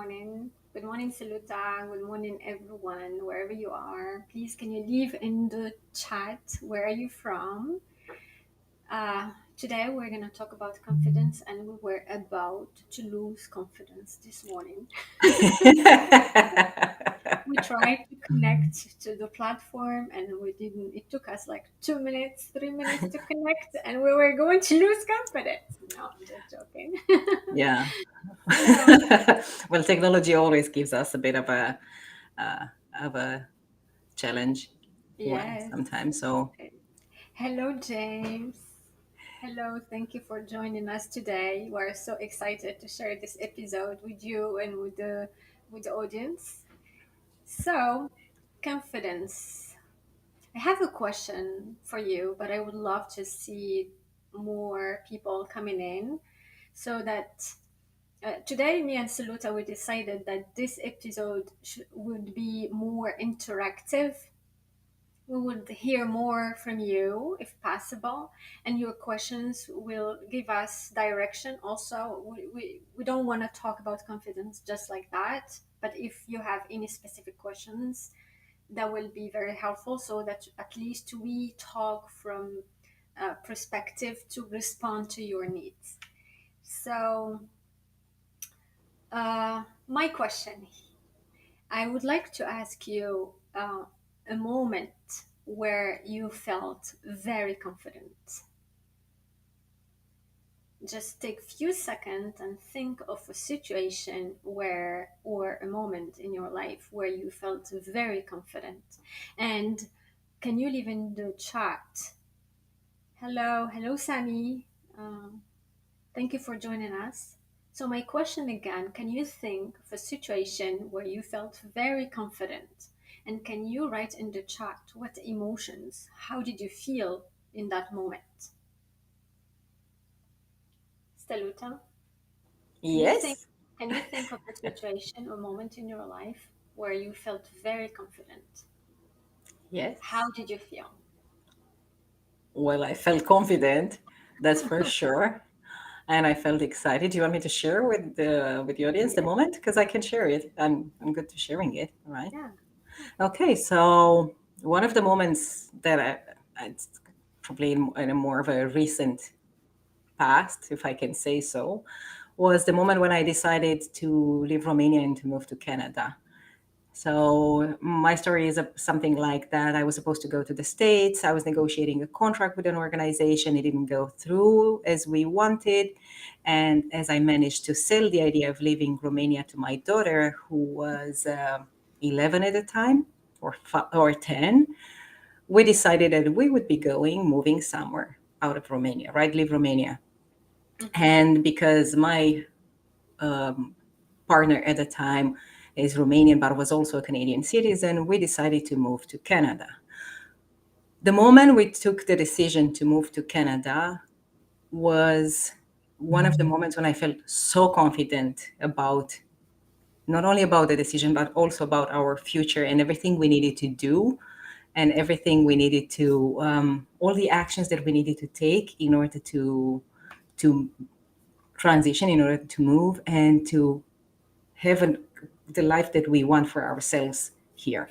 morning. Good morning, Saluta. Good morning, everyone, wherever you are. Please, can you leave in the chat where are you from? Today, we're going to talk about confidence, and we were about to lose confidence this morning. We tried to connect to the platform and we didn't. It took us like 2 minutes, 3 minutes to connect, and we were going to lose confidence. No, I'm just joking. Yeah. So, Well, technology always gives us a bit uh, of a challenge, yes. sometimes. So Hello, James. Hello, thank you for joining us today. We're so excited to share this episode with you and with the audience. So, confidence. I have a question for you, but I would love to see more people coming in so that today me and Saluta we decided that this episode would be more interactive. We would hear more from you if possible, and your questions will give us direction. Also, we don't want to talk about confidence just like that, but if you have any specific questions, that will be very helpful so that at least we talk from a perspective to respond to your needs. So, my question I would like to ask you a moment where you felt very confident. Just take few seconds and think of a situation where or a moment in your life where you felt very confident. And can you leave in the chat? Hello, Sammy. Thank you for joining us. So, my question again, can you think of a situation where you felt very confident? And can you write in the chat what emotions, how did you feel in that moment? Steluta, can you think yes, can you think of a situation or moment in your life where you felt very confident? yes. How did you feel? Well, I felt confident, that's for sure, and I felt excited. Do you want me to share with the audience the Yeah, moment? Because I can share it. I'm good to sharing it. All right. yeah. Okay. So one of the moments that it's probably in a more of a recent past, if I can say so, was the moment when I decided to leave Romania and to move to Canada. So my story is something like that. I was supposed to go to the States. I was negotiating a contract with an organization. It didn't go through as we wanted. And as I managed to sell the idea of leaving Romania to my daughter, who was 11 at the time or 10, we decided that we would be moving somewhere out of Romania, right? Leave Romania. Mm-hmm. And because my um, partner at the time is Romanian, but was also a Canadian citizen, we decided to move to Canada. The moment we took the decision to move to Canada was one of the moments when I felt so confident about not only about the decision, but also about our future and everything we needed to do and everything we needed to, all the actions that we needed to take in order to transition, in order to move and to have the life that we want for ourselves here.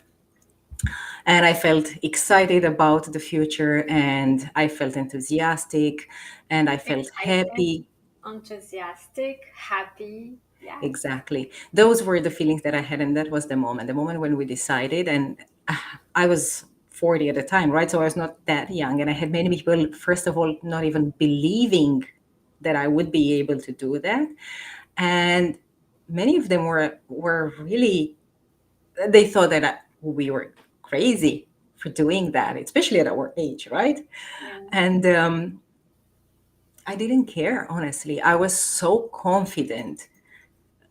And I felt excited about the future and I felt enthusiastic and I felt Excited, happy. enthusiastic, happy. Yes. Exactly. Those were the feelings that I had. And that was the moment when we decided. And I was 40 at the time, right? So I was not that young. And I had many people, first of all, not even believing that I would be able to do that. And many of them were really, they thought that we were crazy for doing that, especially at our age, right? Yeah. And I didn't care, honestly. I was so confident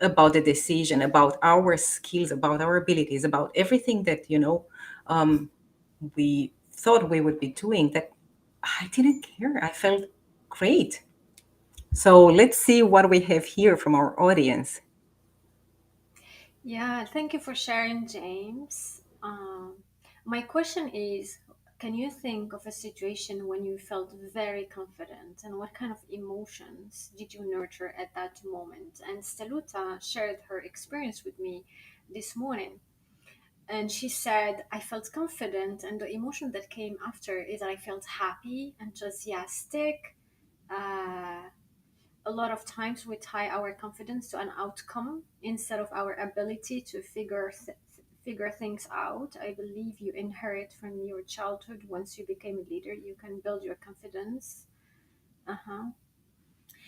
about the decision, about our skills, about our abilities, about everything that, we thought we would be doing that I didn't care. I felt great. So let's see what we have here from our audience. Yeah, thank you for sharing, James. My question is, can you think of a situation when you felt very confident, and what kind of emotions did you nurture at that moment? And Steluta shared her experience with me this morning. And she said, I felt confident, and the emotion that came after is that I felt happy, enthusiastic. Uh, a lot of times we tie our confidence to an outcome instead of our ability to figure things out. I believe you inherit from your childhood. Once you became a leader, you can build your confidence. Uh-huh.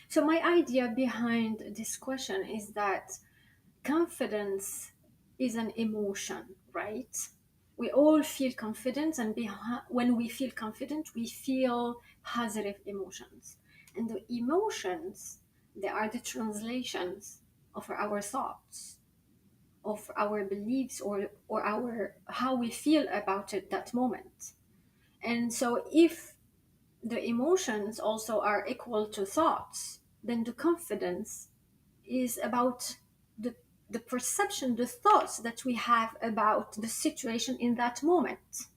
So my idea behind this question is that confidence is an emotion, right? We all feel confident, and when we feel confident, we feel positive emotions. And the emotions, they are the translations of our thoughts, of our beliefs, or our how we feel about it that moment. And so if the emotions also are equal to thoughts, then the confidence is about the the perception, the thoughts that we have about the situation in that moment.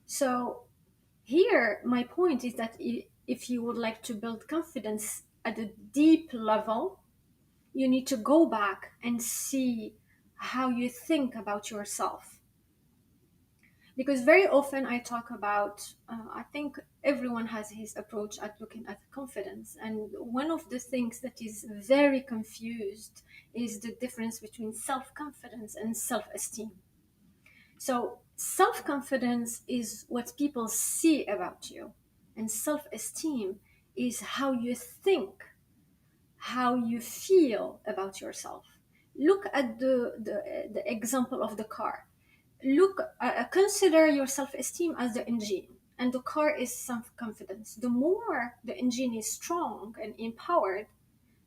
So here, my point is that if you would like to build confidence at a deep level, you need to go back and see how you think about yourself. Because very often I talk about, I think everyone has his approach at looking at confidence. And one of the things that is very confused is the difference between self confidence and self esteem. So, self confidence is what people see about you, and self esteem is how you think, how you feel about yourself. Look at the example of the car. Consider your self-esteem as the engine, and the car is self-confidence. The more the engine is strong and empowered,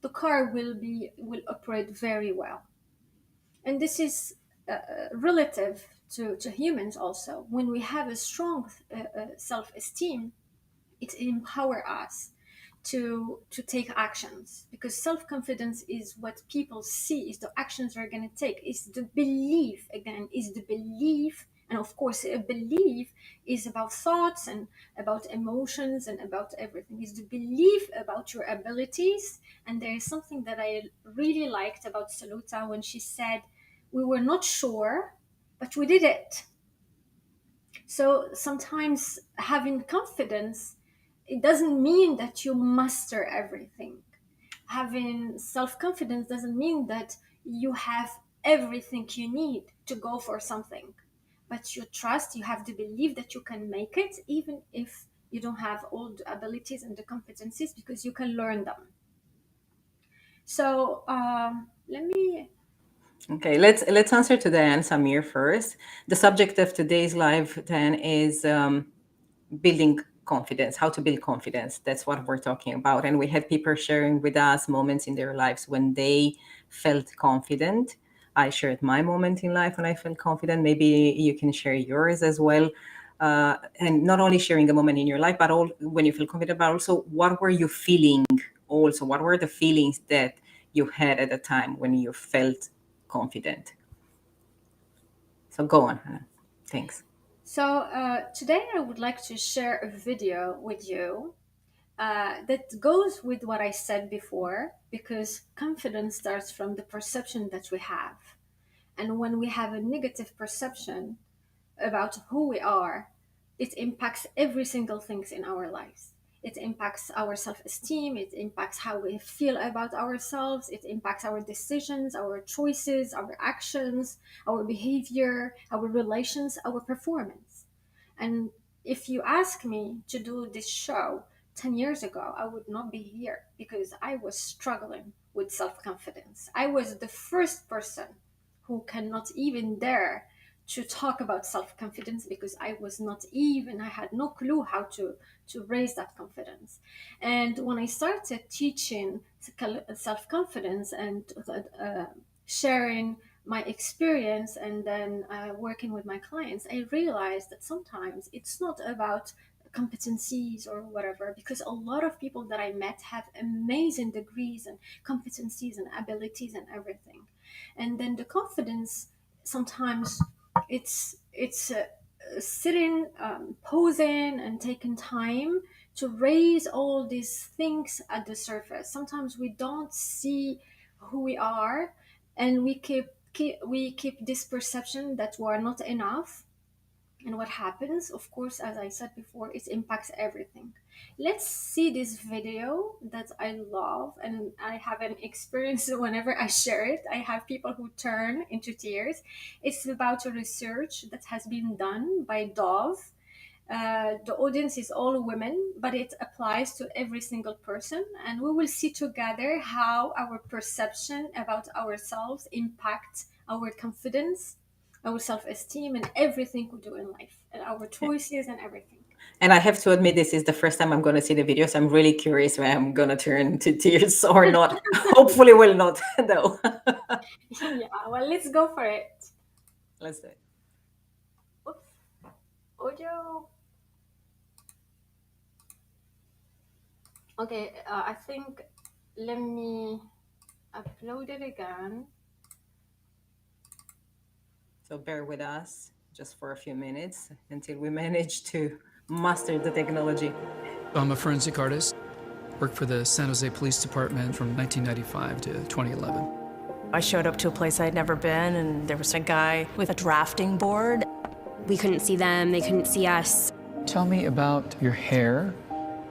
the car will operate very well. And this is relative to humans also. When we have a strong self-esteem, it empowers us to take actions, because self-confidence is what people see, is the actions they're going to take, is the belief, again, is the belief. And of course a belief is about thoughts and about emotions and about everything, is the belief about your abilities. And there is something that I really liked about Saluta when she said, we were not sure, but we did it. So sometimes having confidence, it doesn't mean that you master everything. Having self-confidence doesn't mean that you have everything you need to go for something. But you trust, you have the belief that you can make it, even if you don't have all the abilities and the competencies, because you can learn them. So let me. Okay, let's answer to Diane Samir first. The subject of today's live then is building confidence, how to build confidence. That's what we're talking about. And we had people sharing with us moments in their lives when they felt confident. I shared my moment in life when I felt confident. Maybe you can share yours as well. And not only sharing a moment in your life, but all when you feel confident, but also what were you feeling? Also, what were the feelings that you had at the time when you felt confident? So go on, Hannah. Thanks. So today I would like to share a video with you that goes with what I said before, because confidence starts from the perception that we have. And when we have a negative perception about who we are, it impacts every single thing in our lives. It impacts our self-esteem, it impacts how we feel about ourselves, it impacts our decisions, our choices, our actions, our behavior, our relations, our performance. And if you ask me to do this show 10 years ago, I would not be here, because I was struggling with self-confidence. I was the first person who cannot even dare to talk about self-confidence, because I had no clue how to raise that confidence. And when I started teaching self-confidence and sharing my experience, and then working with my clients, I realized that sometimes it's not about competencies or whatever, because a lot of people that I met have amazing degrees and competencies and abilities and everything. And then the confidence, sometimes it's sitting, pausing, and taking time to raise all these things at the surface. Sometimes we don't see who we are, and we keep this perception that we are not enough. And what happens, of course, as I said before, it impacts everything. Let's see this video that I love, and I have an experience whenever I share it. I have people who turn into tears. It's about a research that has been done by Dove. The audience is all women, but it applies to every single person. And we will see together how our perception about ourselves impacts our confidence, our self-esteem, and everything we do in life, and our choices and everything. And I have to admit, this is the first time I'm going to see the video, so I'm really curious when I'm going to turn to tears or not. Hopefully, will not, though. Yeah, well, let's go for it. Let's do it. Oops. Audio. Okay, I think let me upload it again. So bear with us just for a few minutes until we manage to master the technology. I'm a forensic artist. Worked for the San Jose Police Department from 1995 to 2011. I showed up to a place I'd never been, and there was a guy with a drafting board. We couldn't see them, they couldn't see us. Tell me about your hair.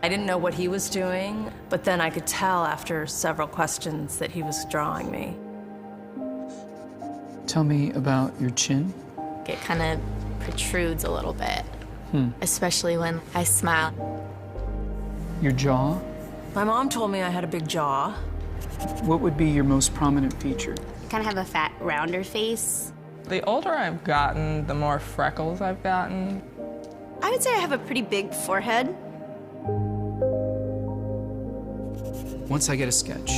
I didn't know what he was doing, but then I could tell after several questions that he was drawing me. Tell me about your chin. It kind of protrudes a little bit, especially when I smile. Your jaw. My mom told me I had a big jaw. What would be your most prominent feature? Kind of have a fat, rounder face. The older I've gotten, the more freckles I've gotten. I would say I have a pretty big forehead. Once I get a sketch,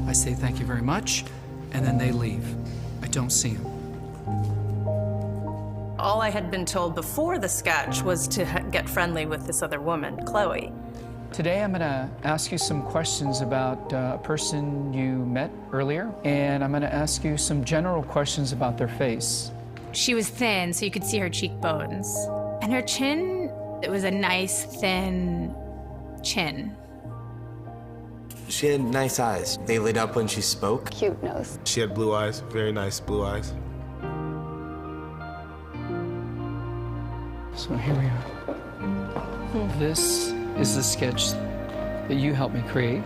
I say thank you very much, and then they leave. I don't see them. All I had been told before the sketch was to get friendly with this other woman, Chloe. Today I'm gonna ask you some questions about a person you met earlier, and I'm gonna ask you some general questions about their face. She was thin, so you could see her cheekbones. And her chin, it was a nice, thin chin. She had nice eyes. They lit up when she spoke. Cute nose. She had blue eyes, very nice blue eyes. So here we are. This is the sketch that you helped me create,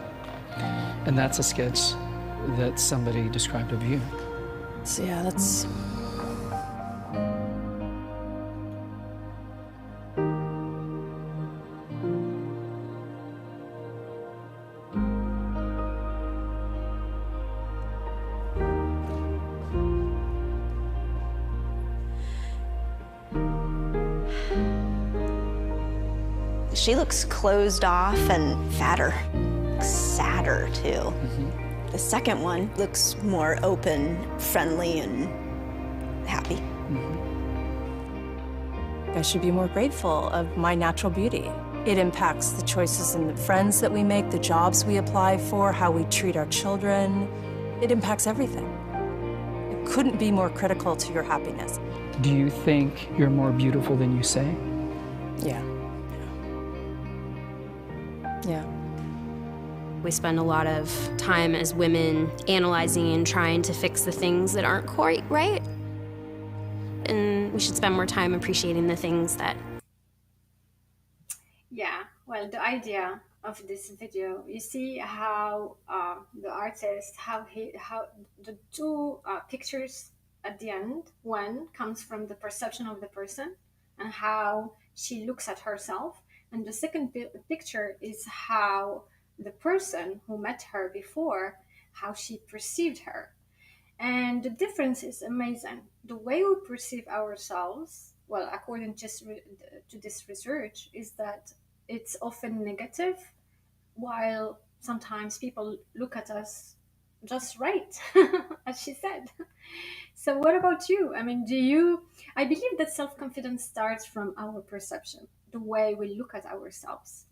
and that's a sketch that somebody described of you. So yeah, that's... She looks closed off and fatter, sadder too. The second one looks more open, friendly, and happy. I should be more grateful of my natural beauty. It impacts the choices and the friends that we make, the jobs we apply for, how we treat our children. It impacts everything. It couldn't be more critical to your happiness. Do you think you're more beautiful than you say? Yeah. Yeah. We spend a lot of time as women analyzing and trying to fix the things that aren't quite right. And we should spend more time appreciating the things that... Yeah, well, the idea of this video, you see how the artist, how the two pictures at the end, one comes from the perception of the person and how she looks at herself, and the second picture is how the person who met her before, how she perceived her. And the difference is amazing. The way we perceive ourselves, well, according to this research, is that it's often negative, while sometimes people look at us just right, as she said. So what about you? I mean, I believe that self-confidence starts from our perception, the way we look at ourselves.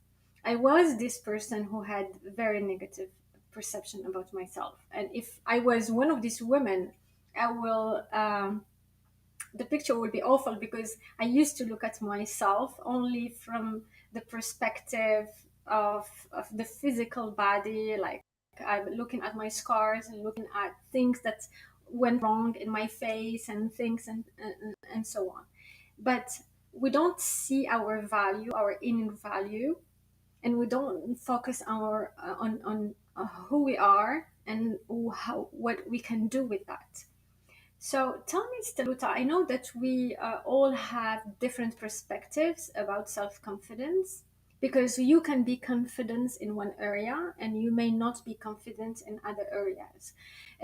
I was this person who had very negative perception about myself, and if I was one of these women, I will the picture will be awful because I used to look at myself only from the perspective of the physical body, like I'm looking at my scars and looking at things that went wrong in my face and things and so on. But we don't see our value, our inner value, and we don't focus our on who we are and what we can do with that. So tell me, Steluta, I know that we all have different perspectives about self-confidence, because you can be confident in one area and you may not be confident in other areas.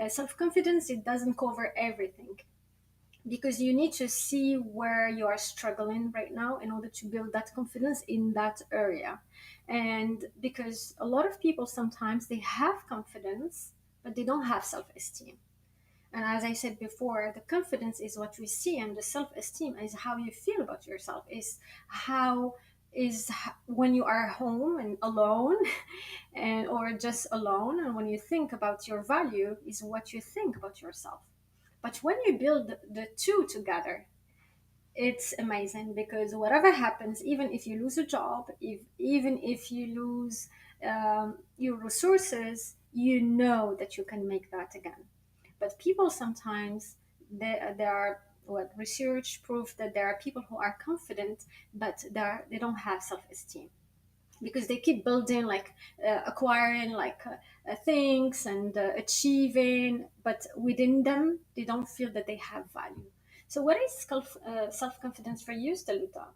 Self-confidence, it doesn't cover everything, because you need to see where you are struggling right now in order to build that confidence in that area. And because a lot of people, sometimes they have confidence but they don't have self-esteem. And as I said before, the confidence is what we see, and the self-esteem is how you feel about yourself, is how when you are home and alone and or just alone, and when you think about your value is what you think about yourself. But when you build the two together, it's amazing, because whatever happens, even if you lose a job, even if you lose your resources, you know that you can make that again. But people sometimes, there are what research proof that there are people who are confident, but they don't have self-esteem, because they keep building, like acquiring, like things and achieving, but within them they don't feel that they have value. So what is self-confidence for you, Steluta,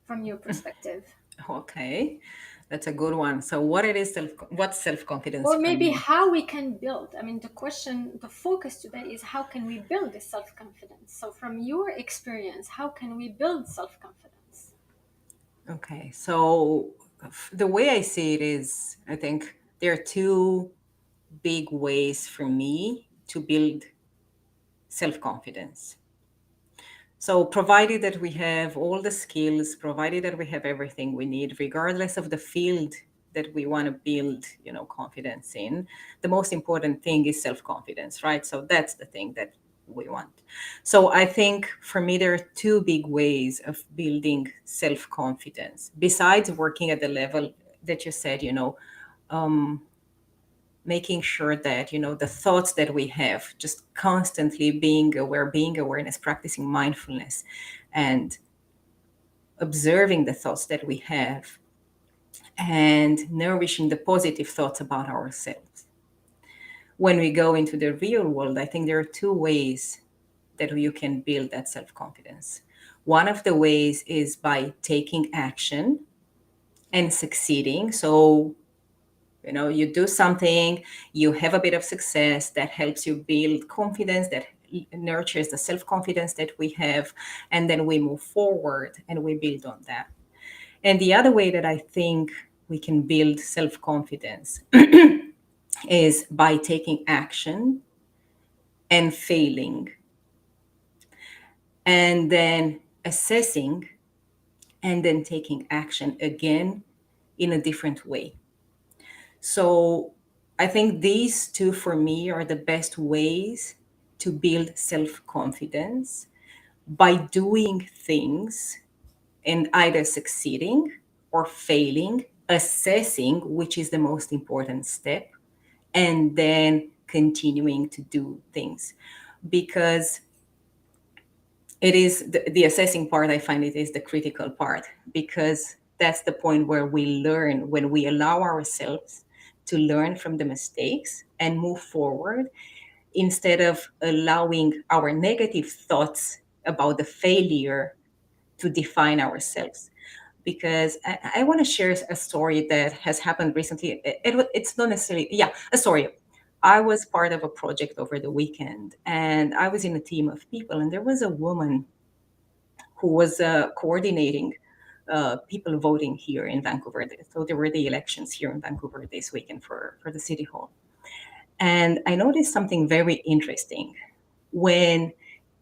from your perspective? Okay, that's a good one. So what's self-confidence Or for maybe me? how we can build, I mean, the focus today is how can we build this self-confidence. So from your experience, how can we build self-confidence? Okay, so the way I see it is, I think there are two big ways for me to build self-confidence. So provided that we have all the skills, provided that we have everything we need, regardless of the field that we want to build, confidence in, the most important thing is self-confidence, right? So that's the thing that we want. So I think for me, there are two big ways of building self-confidence, besides working at the level that you said, making sure that the thoughts that we have, just constantly being aware, being awareness, practicing mindfulness and observing the thoughts that we have and nourishing the positive thoughts about ourselves. When we go into the real world, I think there are two ways that you can build that self-confidence. One of the ways is by taking action and succeeding. So you do something, you have a bit of success, that helps you build confidence, that nurtures the self-confidence that we have, and then we move forward and we build on that. And the other way that I think we can build self-confidence is by taking action and failing, and then assessing, and then taking action again in a different way. So I think these two for me are the best ways to build self-confidence, by doing things and either succeeding or failing, assessing, which is the most important step, and then continuing to do things. Because it is the assessing part, I find it is the critical part, because that's the point where we learn, when we allow ourselves to learn from the mistakes and move forward, instead of allowing our negative thoughts about the failure to define ourselves. Because I want to share a story that has happened recently. It's not necessarily, a story. I was part of a project over the weekend, and I was in a team of people, and there was a woman who was coordinating people voting here in Vancouver. So there were the elections here in Vancouver this weekend for the city hall. And I noticed something very interesting. When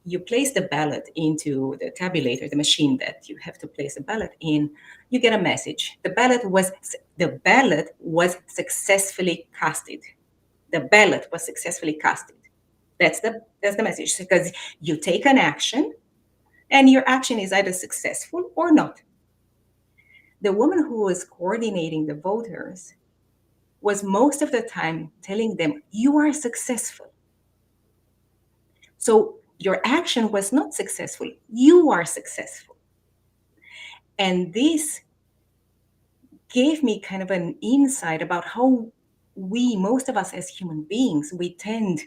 you place the ballot into the tabulator, the machine that you have to place the ballot in, you get a message. The ballot was successfully casted. The ballot was successfully casted. That's the message, because you take an action and your action is either successful or not. The woman who was coordinating the voters was most of the time telling them, you are successful. So your action was not successful, you are successful. And this gave me kind of an insight about how most of us as human beings, we tend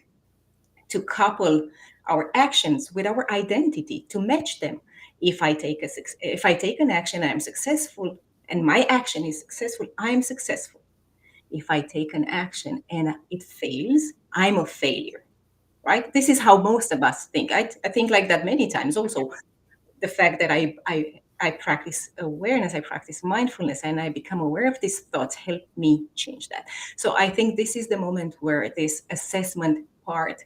to couple our actions with our identity to match them. If I take an action, I'm successful, and my action is successful, I'm successful. If I take an action and it fails, I'm a failure, right? This is how most of us think. I think like that many times also. The fact that I practice awareness, I practice mindfulness, and I become aware of these thoughts help me change that. So I think this is the moment where this assessment part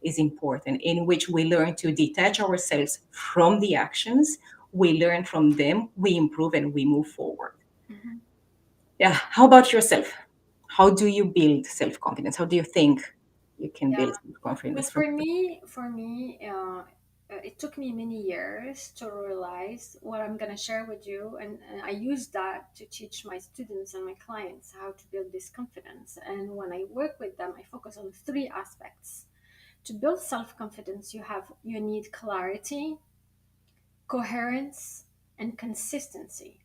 is important, in which we learn to detach ourselves from the actions, we learn from them, we improve, and we move forward. Mm-hmm. Yeah. How about yourself? How do you build self-confidence? How do you think you can build self-confidence? Well, for me, it took me many years to realize what I'm going to share with you, and I use that to teach my students and my clients how to build this confidence. And when I work with them, I focus on 3 aspects. To build self-confidence, you need clarity, coherence, and consistency.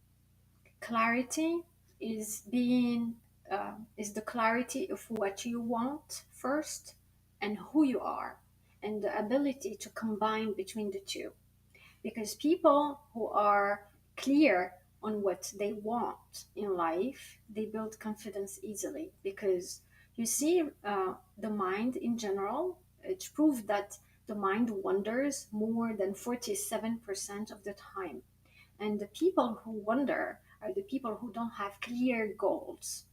Clarity is the clarity of what you want first and who you are, and the ability to combine between the two. Because people who are clear on what they want in life, they build confidence easily. Because you see, the mind in general, it's proved that the mind wanders more than 47% of the time. And the people who wander are the people who don't have clear goals.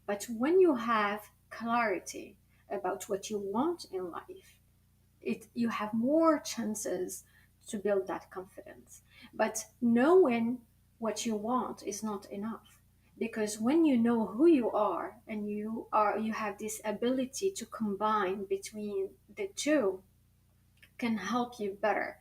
But when you have clarity about what you want in life, you have more chances to build that confidence. But knowing what you want is not enough, because when you know who you are and you have this ability to combine between the two, can help you better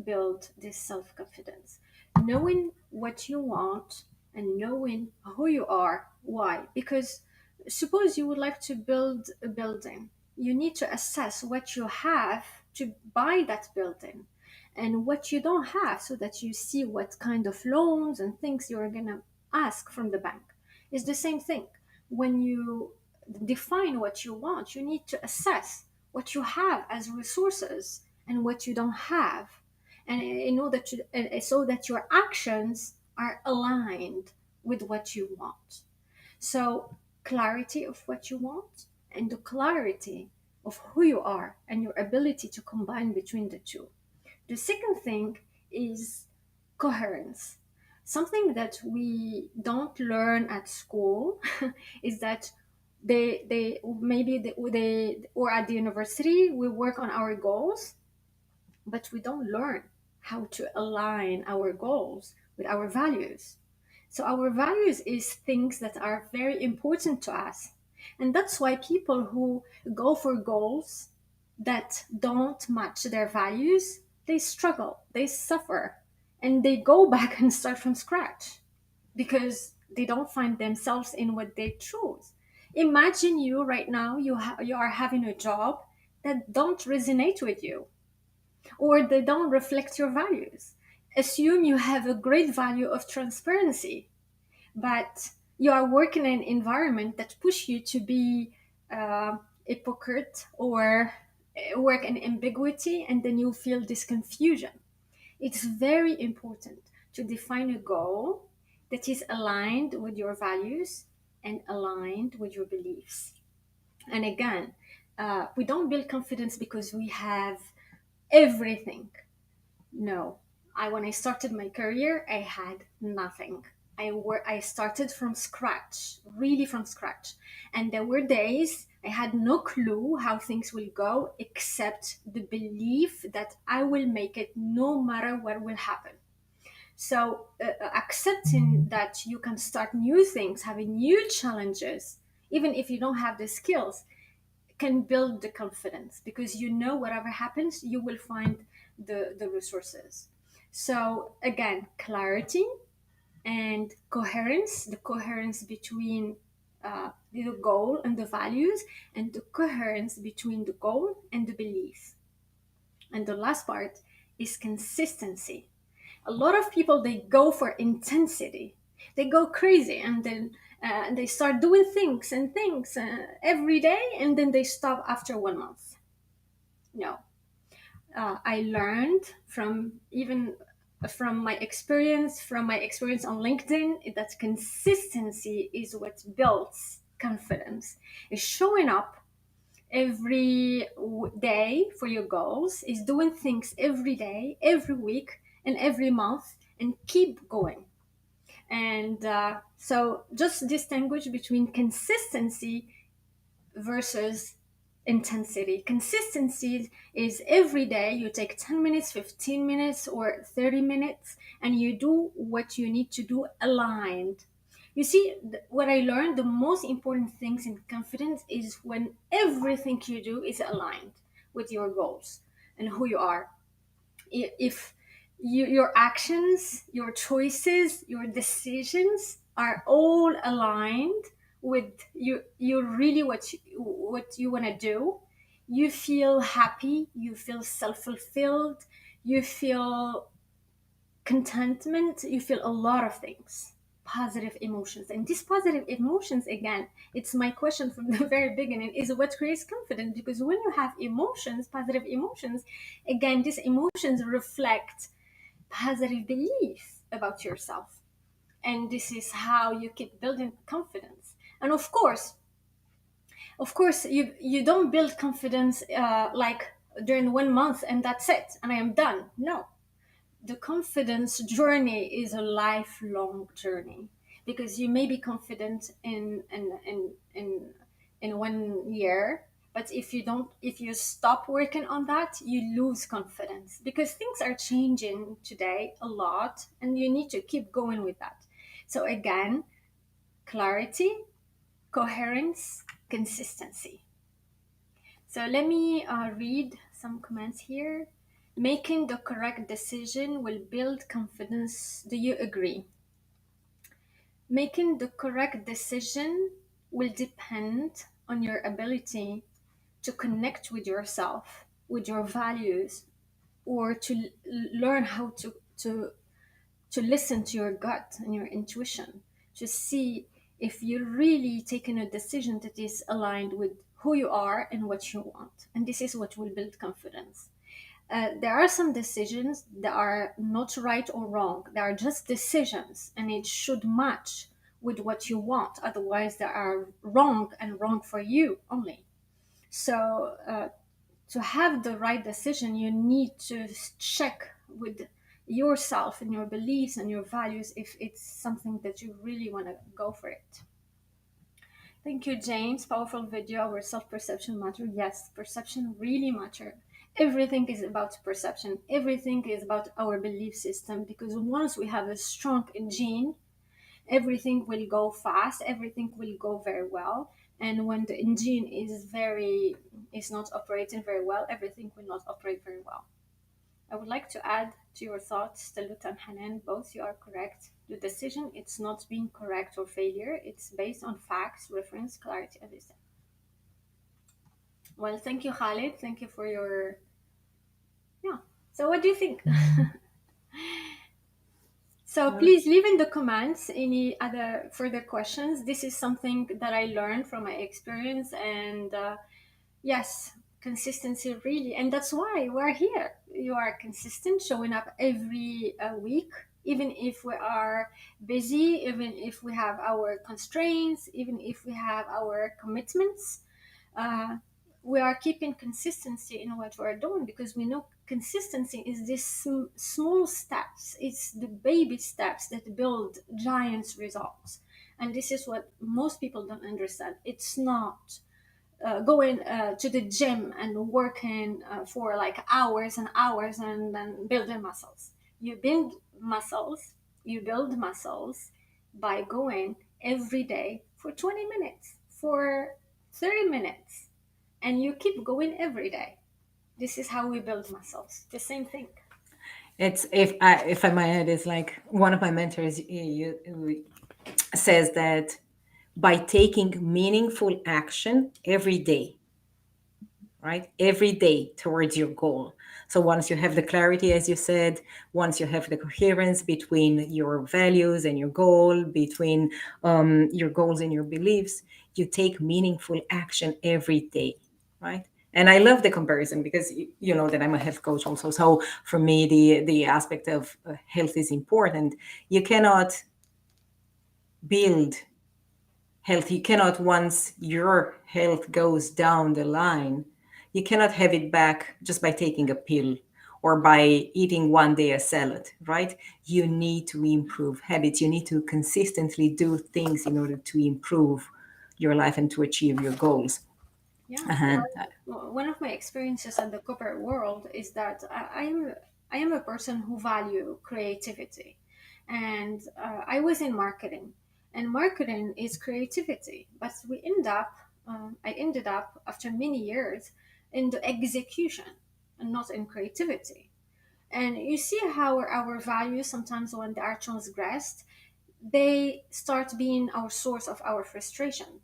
build this self-confidence. Knowing what you want and knowing who you are. Why? Because suppose you would like to build a building, you need to assess what you have to buy that building and what you don't have, so that you see what kind of loans and things you're going to ask from the bank. It's the same thing. When you define what you want, you need to assess what you have as resources and what you don't have, and in order to so that your actions are aligned with what you want. So clarity of what you want and the clarity of who you are and your ability to combine between the two. The second thing is coherence. Something that we don't learn at school is that they maybe they or at the university we work on our goals, but we don't learn how to align our goals with our values. So our values is things that are very important to us. And that's why people who go for goals that don't match their values, they struggle, they suffer, and they go back and start from scratch because they don't find themselves in what they choose. Imagine you right now, you are having a job that don't resonate with you, or they don't reflect your values. Assume you have a great value of transparency, but you are working in an environment that push you to be hypocrite or work in ambiguity, and then you feel this confusion. It's very important to define a goal that is aligned with your values and aligned with your beliefs. And again, we don't build confidence because we have everything. No, when I started my career, I had nothing. I started from scratch, really from scratch, and there were days I had no clue how things will go, except the belief that I will make it no matter what will happen. So accepting that you can start new things, having new challenges, even if you don't have the skills, can build the confidence, because you know whatever happens, you will find the resources. So again, clarity and coherence, the coherence between the goal and the values, and the coherence between the goal and the belief. And the last part is consistency. A lot of people, they go for intensity, they go crazy, and then they start doing things and things every day, and then they stop after 1 month. No. I learned from my experience on LinkedIn, that consistency is what builds confidence. Is showing up every day for your goals, is doing things every day, every week, and every month, and keep going. And so just distinguish between consistency versus intensity. Consistency is every day you take 10 minutes, 15 minutes, or 30 minutes, and you do what you need to do aligned. You see, what I learned, the most important things in confidence is when everything you do is aligned with your goals and who you are. If your actions, your choices, your decisions are all aligned with you really what you want to do, you feel happy, you feel self-fulfilled, you feel contentment, you feel a lot of things, positive emotions. And these positive emotions, again, it's my question from the very beginning, is what creates confidence. Because when you have emotions, positive emotions, again, these emotions reflect positive belief about yourself, and this is how you keep building confidence. And of course, you don't build confidence like during 1 month and that's it and I am done. No, the confidence journey is a lifelong journey, because you may be confident in 1 year, but if you stop working on that, you lose confidence, because things are changing today a lot and you need to keep going with that. So again, clarity, coherence, consistency. So let me read some comments here. Making the correct decision will build confidence. Do you agree? Making the correct decision will depend on your ability to connect with yourself, with your values, or to learn how to listen to your gut and your intuition, to see if you're really taking a decision that is aligned with who you are and what you want. And this is what will build confidence. There are some decisions that are not right or wrong. They are just decisions, and it should match with what you want. Otherwise, they are wrong, and wrong for you only. So to have the right decision, you need to check with yourself and your beliefs and your values if it's something that you really want to go for it. Thank you, James. Powerful video. Our self-perception matter. Yes, perception really matter. Everything is about perception. Everything is about our belief system, because once we have a strong engine, everything will go fast, everything will go very well. And when the engine is not operating very well, everything will not operate very well. I would like to add to your thoughts, Talut and Hanan, both you are correct. The decision, it's not being correct or failure. It's based on facts, reference, clarity, everything. Well, thank you, Khalid. Thank you for your... Yeah. So what do you think? So please leave in the comments any other further questions. This is something that I learned from my experience, and yes, consistency really, and that's why we're here. You are consistent, showing up every week, even if we are busy, even if we have our constraints, even if we have our commitments. We are keeping consistency in what we're doing, because we know consistency is this small steps. It's the baby steps that build giant results. And this is what most people don't understand. It's not going to the gym and working for like hours and hours and then building muscles. You build muscles by going every day for 20 minutes, for 30 minutes, and you keep going every day. This is how we build muscles. The same thing. It's if I might add, it's like one of my mentors says that by taking meaningful action every day, right? Every day towards your goal. So once you have the clarity, as you said, once you have the coherence between your values and your goal, between your goals and your beliefs, you take meaningful action every day, right? And I love the comparison because you know that I'm a health coach also. So for me, the aspect of health is important. You cannot build health. You cannot, once your health goes down the line, you cannot have it back just by taking a pill or by eating one day a salad, right? You need to improve habits. You need to consistently do things in order to improve your life and to achieve your goals. Yeah. Uh-huh. One of my experiences in the corporate world is that I am a person who value creativity, and I was in marketing, and marketing is creativity. But I ended up after many years in the execution and not in creativity. And you see how our values sometimes, when they are transgressed, they start being our source of our frustration,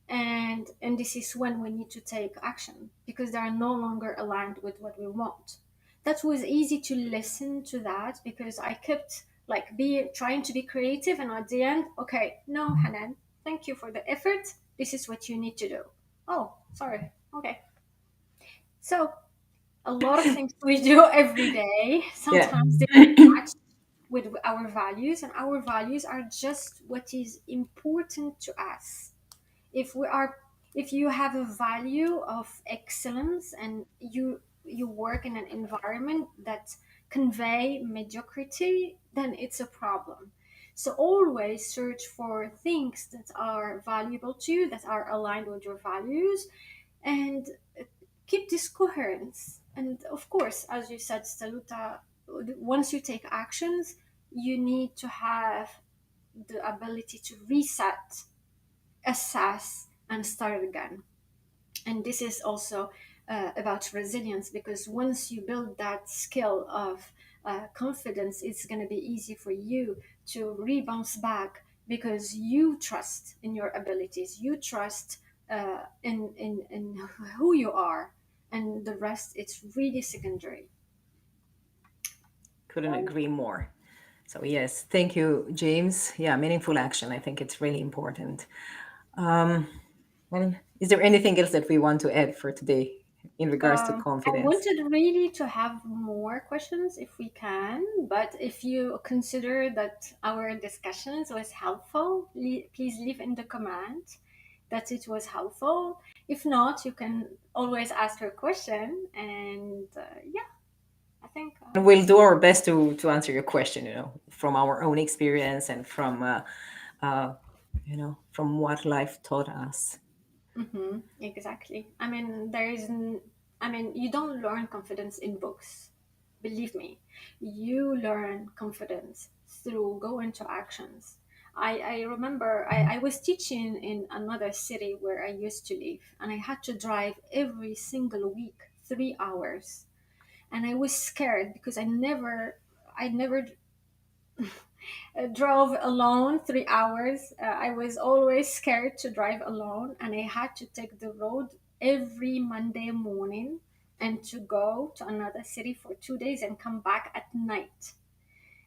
and this is when we need to take action because they are no longer aligned with what we want. That was easy to listen to that because I kept like be trying to be creative, and at the end, okay, no, Hanan, thank you for the effort, this is what you need to do. Oh, sorry. Okay. So a lot of things we do every day Yeah. sometimes they don't match with our values, and our values are just what is important to us. if we are if you have a value of excellence and you work in an environment that convey mediocrity, then it's a problem. So always search for things that are valuable to you, that are aligned with your values, and keep this coherence. And of course, as you said, Staluta, once you take actions, you need to have the ability to reset, assess, and start again. And this is also about resilience, because once you build that skill of confidence, it's going to be easy for you to rebound back because you trust in your abilities, you trust in who you are, and the rest, it's really secondary. Couldn't agree more. So yes, thank you, James. Yeah, meaningful action. I think it's really important. Well, is there anything else that we want to add for today in regards to I confidence? wanted really to have more questions if we can, but if you consider that our discussions was helpful, please leave in the comment that it was helpful. If not, you can always ask your question, and yeah, I think. And we'll do our best to answer your question, from our own experience and from, from what life taught us. Exactly. I mean, you don't learn confidence in books. Believe me, you learn confidence through going to actions. I remember I was teaching in another city where I used to live, and I had to drive every single week 3 hours. And I was scared because I never drove alone 3 hours. I was always scared to drive alone, and I had to take the road every Monday morning and to go to another city for 2 days and come back at night.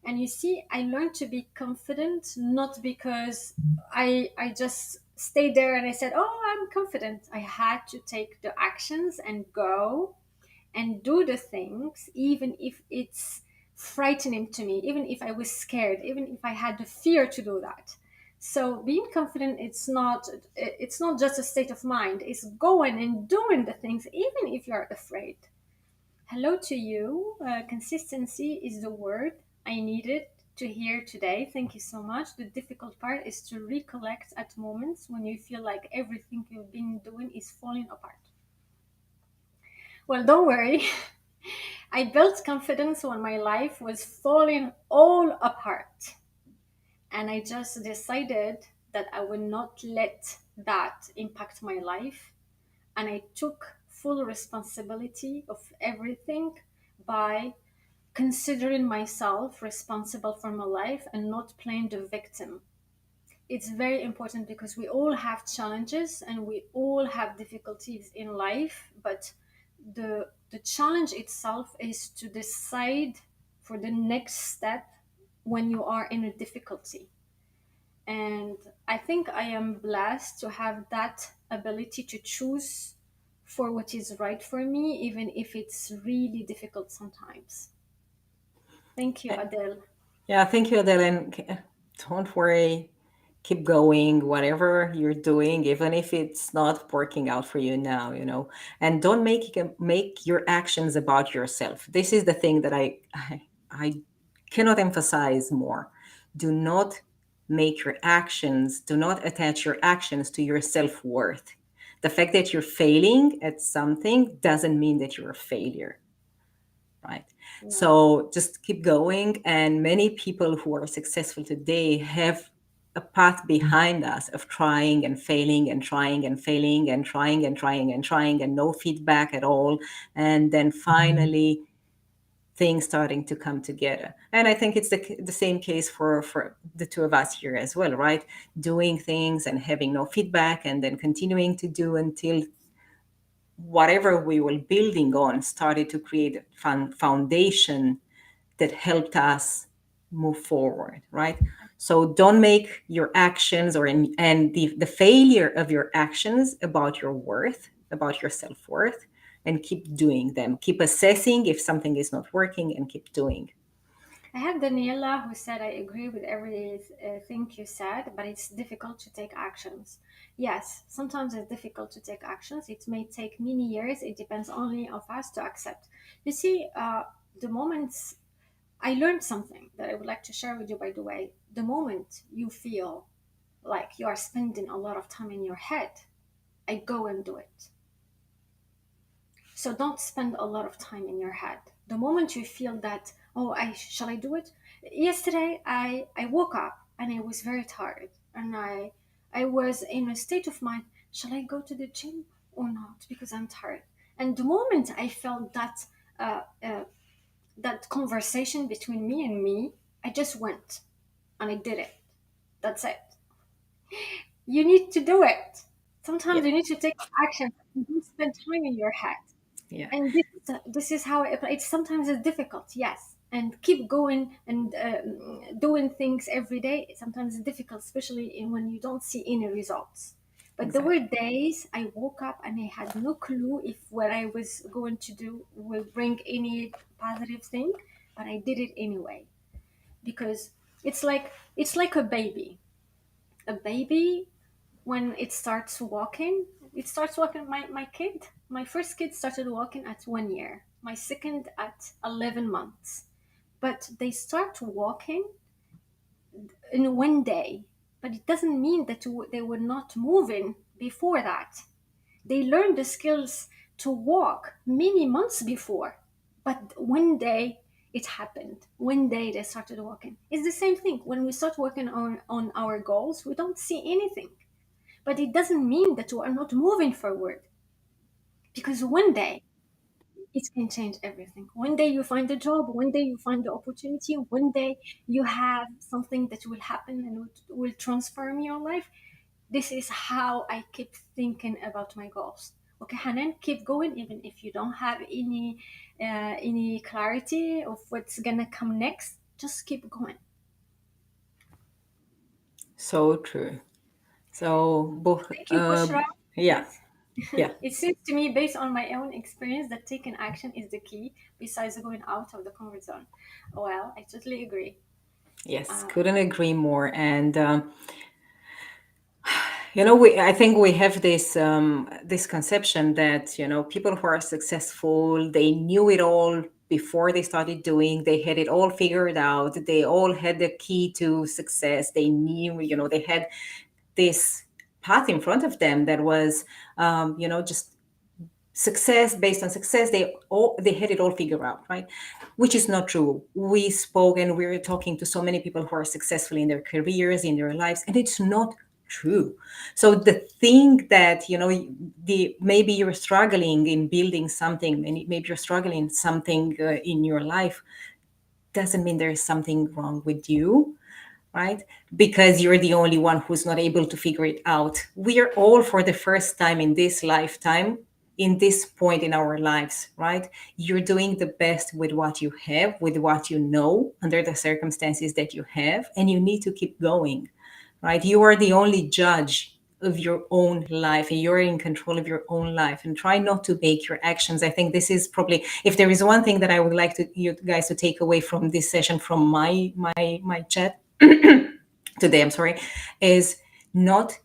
And you see, I learned to be confident not because I just stayed there and I said, "Oh, I'm confident." I had to take the actions and go and do the things, even if it's frightening to me, even if I was scared, even if I had the fear to do that. So being confident, it's not just a state of mind, it's going and doing the things even if you're afraid. Hello to you. Consistency is the word I needed to hear today. Thank you so much. The difficult part is to recollect at moments when you feel like everything you've been doing is falling apart. Well, don't worry. I built confidence when my life was falling all apart. And I just decided that I would not let that impact my life. and I took full responsibility of everything by considering myself responsible for my life and not playing the victim. It's very important because we all have challenges and we all have difficulties in life, but the challenge itself is to decide for the next step when you are in a difficulty. And I think I am blessed to have that ability to choose for what is right for me, even if it's really difficult sometimes. Thank you, Adele. Yeah, thank you, Adele. And don't worry, keep going, whatever you're doing, even if it's not working out for you now, and don't make your actions about yourself. This is the thing that I cannot emphasize more. Do not do not attach your actions to your self-worth. The fact that you're failing at something doesn't mean that you're a failure, right? So just keep going. And many people who are successful today have a path behind us of trying and failing and trying and failing and trying and trying and trying and no feedback at all. And then finally, things starting to come together. And I think it's the same case for the two of us here as well, right? Doing things and having no feedback and then continuing to do until whatever we were building on started to create a foundation that helped us move forward, right? So don't make your actions and the failure of your actions about your worth, about your self-worth, and keep doing them. Keep assessing if something is not working and keep doing. I have Daniela who said, I agree with everything you said, but it's difficult to take actions. Yes, sometimes it's difficult to take actions. It may take many years. It depends only of us to accept. You see, the moments I learned something that I would like to share with you, by the way. The moment you feel like you are spending a lot of time in your head, I go and do it. So don't spend a lot of time in your head. The moment you feel that, oh, shall I do it? Yesterday, I woke up and I was very tired, and I was in a state of mind, shall I go to the gym or not? Because I'm tired. And the moment I felt that that conversation between me and me, I just went and I did it. That's it. You need to do it. Sometimes you need to take action. You don't spend time in your head. Yeah. And this is how it's sometimes it's difficult, yes. And keep going and doing things every day. Sometimes it's difficult, especially when you don't see any results. But there were days I woke up and I had no clue if what I was going to do will bring any positive thing, but I did it anyway. Because it's like a baby. A baby, when it starts walking, my first kid started walking at 1 year, my second at 11 months. But they start walking in one day. But it doesn't mean that they were not moving before that. They learned the skills to walk many months before. But one day it happened. One day they started walking. It's the same thing. When we start working on our goals, we don't see anything. But it doesn't mean that we are not moving forward. Because one day it can change everything. One day you find a job, one day you find the opportunity, one day you have something that will happen and will transform your life. This is how I keep thinking about my goals. Okay, Hanan, keep going even if you don't have any clarity of what's gonna come next. Just keep going. So true. So both. Thank you, Bushra. Yeah. Yeah. It seems to me, based on my own experience, that taking action is the key, besides going out of the comfort zone. Well, I totally agree. Yes, couldn't agree more. And I think we have this conception that people who are successful, they knew it all before they started doing. They had it all figured out. They all had the key to success. They knew, they had this path in front of them that was, just success based on success. They had it all figured out, right? Which is not true. We spoke and we were talking to so many people who are successful in their careers, in their lives, and it's not true. So the thing that, maybe you're struggling in building something, maybe you're struggling in something in your life, doesn't mean there's something wrong with you, right? Because you're the only one who's not able to figure it out. We are all, for the first time in this lifetime, in this point in our lives, right? You're doing the best with what you have, with what you know, under the circumstances that you have, and you need to keep going, right? You are the only judge of your own life, and you're in control of your own life, and try not to make your actions. I think this is probably, if there is one thing that I would like you guys to take away from this session, from my chat today, I'm sorry, is not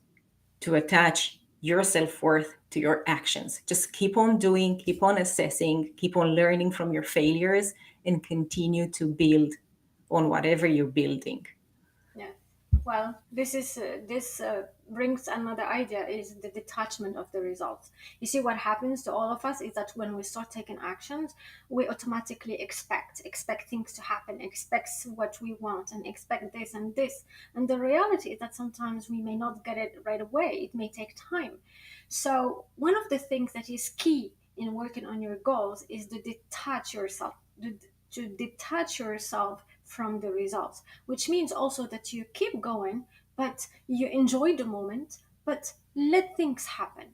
to attach your self-worth to your actions. Just keep on doing, keep on assessing, keep on learning from your failures, and continue to build on whatever you're building. Yeah. Well, this brings another idea, is the detachment of the results. You see, what happens to all of us is that when we start taking actions, we automatically expect things to happen, expect what we want, and expect this and this. And the reality is that sometimes we may not get it right away. It may take time. So one of the things that is key in working on your goals is to detach yourself, to detach yourself from the results, which means also that you keep going, but you enjoy the moment, but let things happen.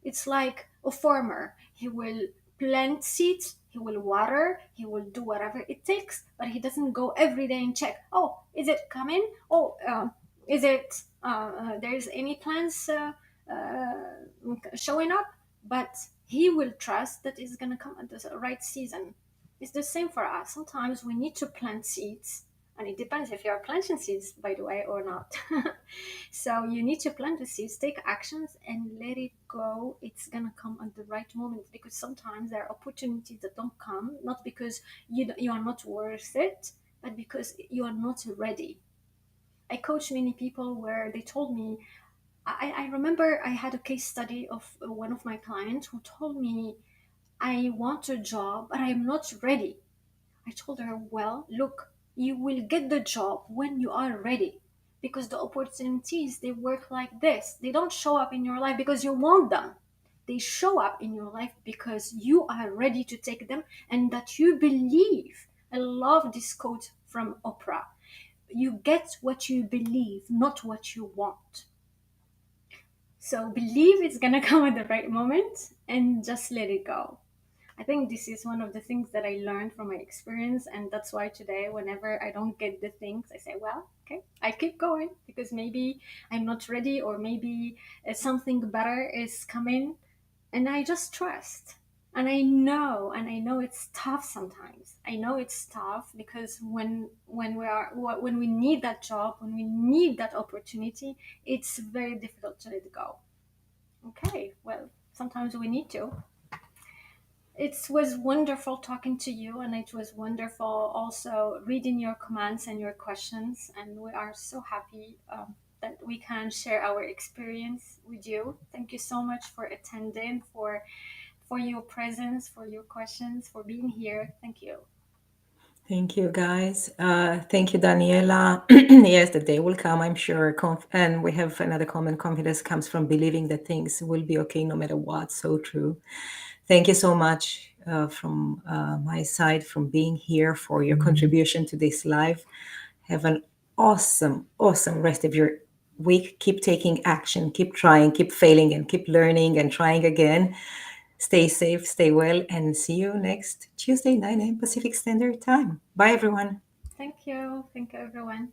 It's like a farmer. He will plant seeds, he will water, he will do whatever it takes, but he doesn't go every day and check, oh, is it coming? Oh, is it, there's any plants showing up? But he will trust that it's going to come at the right season. It's the same for us. Sometimes we need to plant seeds, and it depends if you are planting seeds, by the way, or not. So you need to plant the seeds, take actions, and let it go. It's gonna come at the right moment, because sometimes there are opportunities that don't come, not because you are not worth it, but because you are not ready. I coach many people where they told me, I remember I had a case study of one of my clients who told me, I want a job, but I'm not ready. I told her, well, look, you will get the job when you are ready, because the opportunities, they work like this. They don't show up in your life because you want them. They show up in your life because you are ready to take them, and that you believe. I love this quote from Oprah. You get what you believe, not what you want. So believe it's gonna come at the right moment, and just let it go. I think this is one of the things that I learned from my experience, and that's why today, whenever I don't get the things, I say, well, okay, I keep going, because maybe I'm not ready, or maybe something better is coming, and I just trust. And I know it's tough sometimes. I know it's tough, because when we need that job, when we need that opportunity, it's very difficult to let go. Okay, well, sometimes we need to. It was wonderful talking to you, and it was wonderful also reading your comments and your questions. And we are so happy that we can share our experience with you. Thank you so much for attending, for your presence, for your questions, for being here. Thank you. Thank you, guys. Thank you, Daniela. Yes, the day will come, I'm sure. And we have another comment: confidence comes from believing that things will be okay no matter what. So true. Thank you so much from my side, from being here, for your contribution to this live. Have an awesome, awesome rest of your week. Keep taking action, keep trying, keep failing, and keep learning and trying again. Stay safe, stay well, and see you next Tuesday, 9 a.m. Pacific Standard Time. Bye, everyone. Thank you. Thank you, everyone.